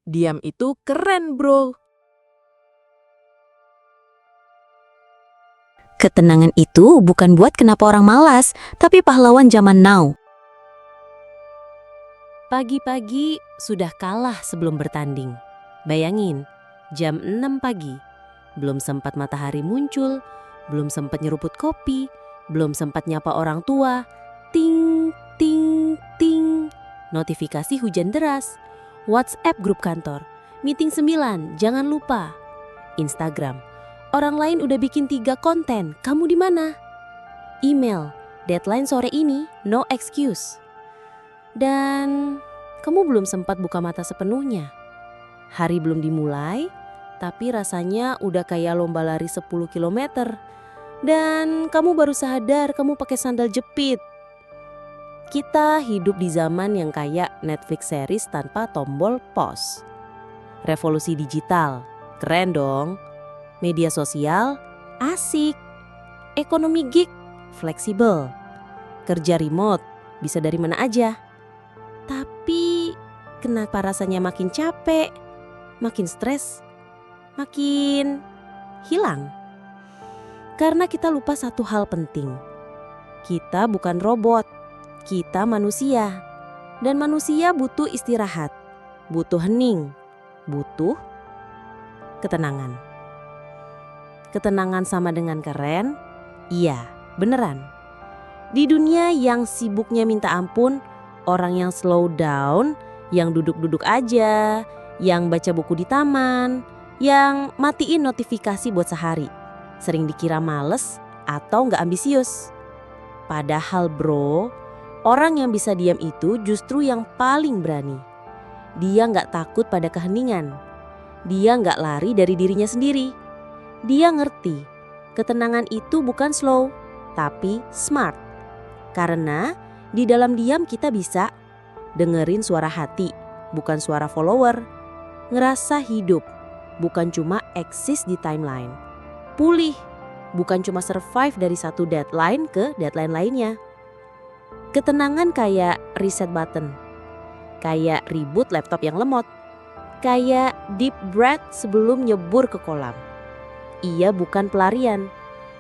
Diam itu keren, bro. Ketenangan itu bukan buat kenapa orang malas, tapi pahlawan zaman now. Pagi-pagi sudah kalah sebelum bertanding. Bayangin, jam 6 pagi. Belum sempat matahari muncul, belum sempat nyeruput kopi, belum sempat nyapa orang tua. Ting, ting, ting. Notifikasi hujan deras. WhatsApp grup kantor. Meeting 9, jangan lupa. Instagram. Orang lain udah bikin 3 konten, kamu di mana? Email. Deadline sore ini, no excuse. Dan kamu belum sempat buka mata sepenuhnya. Hari belum dimulai, tapi rasanya udah kayak lomba lari 10 km. Dan kamu baru sadar kamu pakai sandal jepit. Kita hidup di zaman yang kayak Netflix series tanpa tombol pause. Revolusi digital, keren dong. Media sosial, asik. Ekonomi gig, fleksibel. Kerja remote, bisa dari mana aja. Tapi kenapa rasanya makin capek, makin stres, makin hilang? Karena kita lupa satu hal penting. Kita bukan robot, kita manusia. Dan manusia butuh istirahat, butuh hening, butuh ketenangan. Ketenangan sama dengan keren? Iya, beneran. Di dunia yang sibuknya minta ampun, orang yang slow down, yang duduk-duduk aja, yang baca buku di taman, yang matiin notifikasi buat sehari, sering dikira males atau nggak ambisius. Padahal bro, orang yang bisa diam itu justru yang paling berani. Dia nggak takut pada keheningan. Dia nggak lari dari dirinya sendiri. Dia ngerti, ketenangan itu bukan slow, tapi smart. Karena di dalam diam kita bisa dengerin suara hati, bukan suara follower. Ngerasa hidup, bukan cuma eksis di timeline. Pulih, bukan cuma survive dari satu deadline ke deadline lainnya. Ketenangan kayak reset button, kayak reboot laptop yang lemot, kayak deep breath sebelum nyebur ke kolam. Ia bukan pelarian,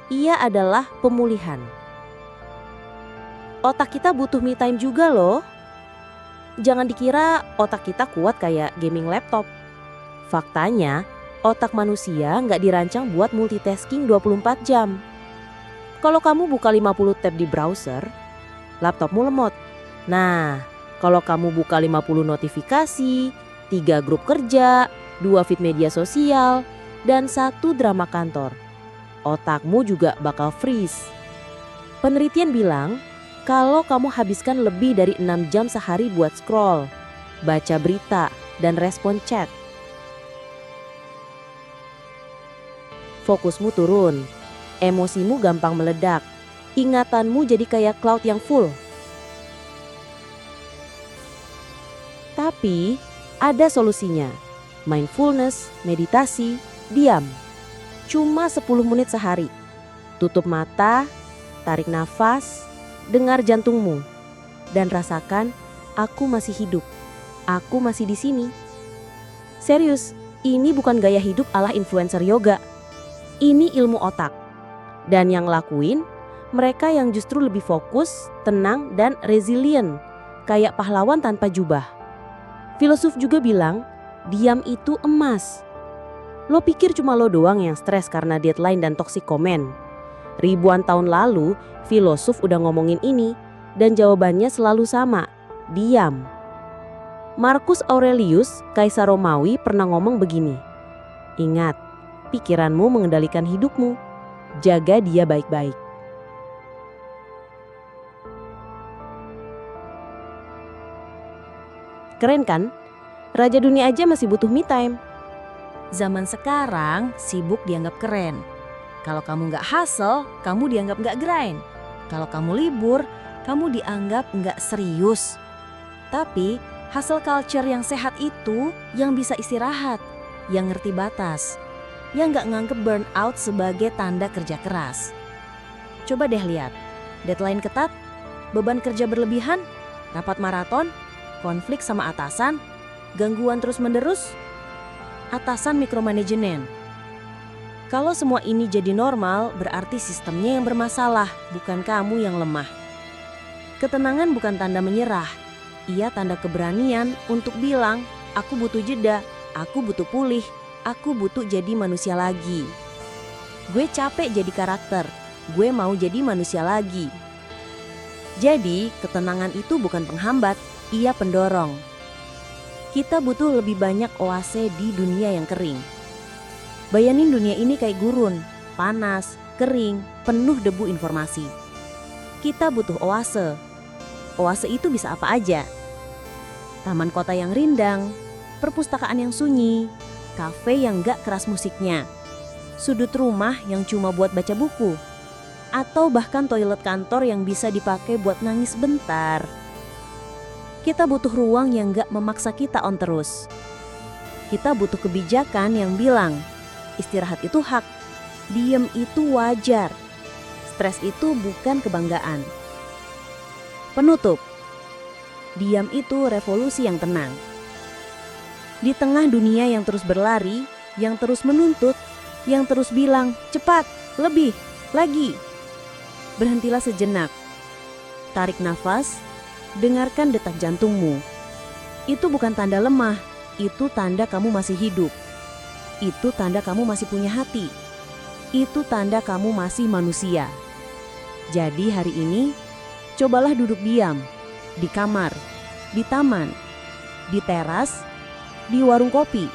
ia adalah pemulihan. Otak kita butuh me time juga loh. Jangan dikira otak kita kuat kayak gaming laptop. Faktanya, otak manusia nggak dirancang buat multitasking 24 jam. Kalau kamu buka 50 tab di browser, laptopmu lemot. Nah, kalau kamu buka 50 notifikasi, 3 grup kerja, 2 feed media sosial, dan 1 drama kantor, otakmu juga bakal freeze. Penelitian bilang, kalau kamu habiskan lebih dari 6 jam sehari buat scroll, baca berita, dan respon chat, fokusmu turun, emosimu gampang meledak, ingatanmu jadi kayak cloud yang full. Tapi ada solusinya, mindfulness, meditasi, diam. Cuma 10 menit sehari. Tutup mata, tarik nafas, dengar jantungmu, dan rasakan aku masih hidup. Aku masih di sini. Serius, ini bukan gaya hidup ala influencer yoga. Ini ilmu otak. Dan yang lakuin, mereka yang justru lebih fokus, tenang, dan resilient. Kayak pahlawan tanpa jubah. Filosof juga bilang, diam itu emas. Lo pikir cuma lo doang yang stres karena deadline dan toxic comment? Ribuan tahun lalu, filosof udah ngomongin ini, dan jawabannya selalu sama, diam. Marcus Aurelius, Kaisar Romawi pernah ngomong begini, ingat, pikiranmu mengendalikan hidupmu, jaga dia baik-baik. Keren kan? Raja dunia aja masih butuh me time. Zaman sekarang sibuk dianggap keren. Kalau kamu nggak hustle, kamu dianggap nggak grind. Kalau kamu libur, kamu dianggap nggak serius. Tapi hustle culture yang sehat itu yang bisa istirahat, yang ngerti batas, yang nggak nganggep burnout sebagai tanda kerja keras. Coba deh lihat, deadline ketat, beban kerja berlebihan, rapat maraton, konflik sama atasan, Gangguan terus-menerus? Atasan mikromanajemen? Kalau semua ini jadi normal, berarti sistemnya yang bermasalah, bukan kamu yang lemah. Ketenangan bukan tanda menyerah, ia tanda keberanian untuk bilang, aku butuh jeda, aku butuh pulih, aku butuh jadi manusia lagi. Gue capek jadi karakter, gue mau jadi manusia lagi. Jadi, ketenangan itu bukan penghambat, ia pendorong. Kita butuh lebih banyak oase di dunia yang kering. Bayangin dunia ini kayak gurun, panas, kering, penuh debu informasi. Kita butuh oase. Oase itu bisa apa aja? Taman kota yang rindang, perpustakaan yang sunyi, kafe yang gak keras musiknya, sudut rumah yang cuma buat baca buku, atau bahkan toilet kantor yang bisa dipakai buat nangis bentar. Kita butuh ruang yang gak memaksa kita on terus. Kita butuh kebijakan yang bilang, istirahat itu hak, diem itu wajar, stres itu bukan kebanggaan. Penutup, diam itu revolusi yang tenang. Di tengah dunia yang terus berlari, yang terus menuntut, yang terus bilang, cepat, lebih, lagi. Berhentilah sejenak. Tarik nafas, dengarkan detak jantungmu. Itu bukan tanda lemah, itu tanda kamu masih hidup. Itu tanda kamu masih punya hati. Itu tanda kamu masih manusia. Jadi hari ini, cobalah duduk diam, di kamar, di taman, di teras, di warung kopi.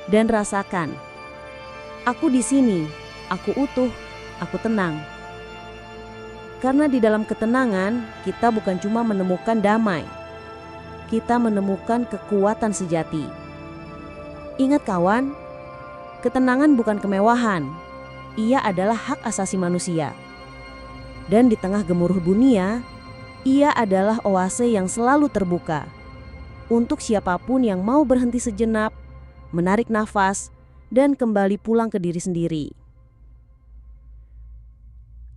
Dan rasakan, aku di sini, aku utuh, aku tenang. Karena di dalam ketenangan, kita bukan cuma menemukan damai. Kita menemukan kekuatan sejati. Ingat kawan, ketenangan bukan kemewahan. Ia adalah hak asasi manusia. Dan di tengah gemuruh dunia, ia adalah oase yang selalu terbuka. Untuk siapapun yang mau berhenti sejenak, menarik nafas, dan kembali pulang ke diri sendiri.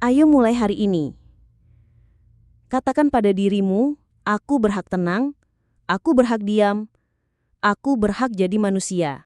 Ayo mulai hari ini. Katakan pada dirimu, aku berhak tenang, aku berhak diam, aku berhak jadi manusia.